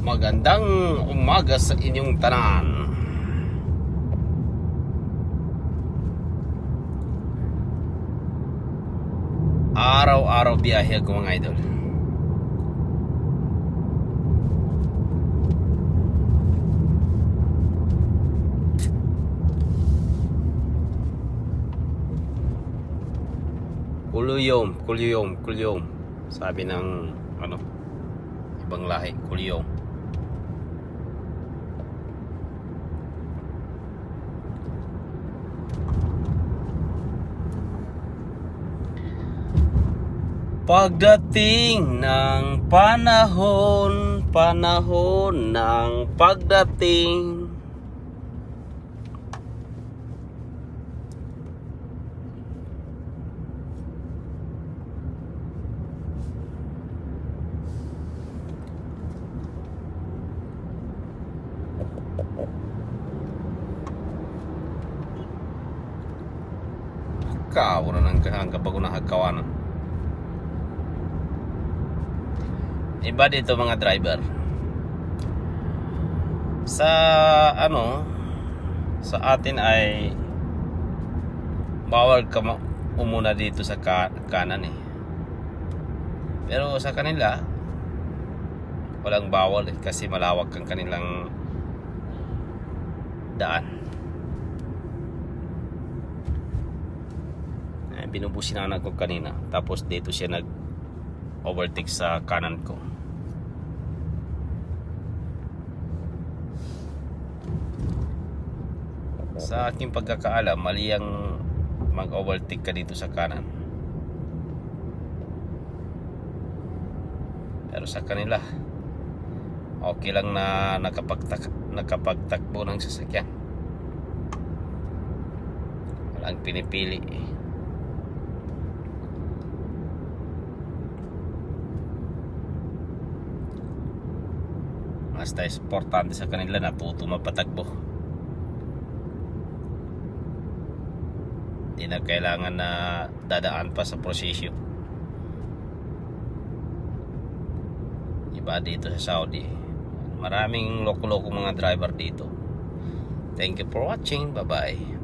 Magandang umaga sa inyong tanan. Araw-araw biyahe ako mga idol. Kuliyom. Sabi ng ibang lahi, kuliyom. Pagdating ng panahon ng pagdating, kaura ng hanggang bago na hagkawanan. Iba dito mga driver. Sa sa atin ay bawal ka umuna dito sa kanan eh. Pero sa kanila walang bawal eh, kasi malawak ang kanilang daan. Binubusinan ako kanina, tapos dito siya nag overtake sa kanan ko. Sa aking pagkakaalam, mali ang mag-overtake ka dito sa kanan. Pero sa kanila, okay lang na nakapagtakbo ng sasakyan. Walang pinipili. Basta importante sa kanila, natuto mapatagbo. Hindi na kailangan na dadaan pa sa prosesyo. Iba dito sa Saudi, maraming loko-loko mga driver dito. Thank you for watching. Bye bye.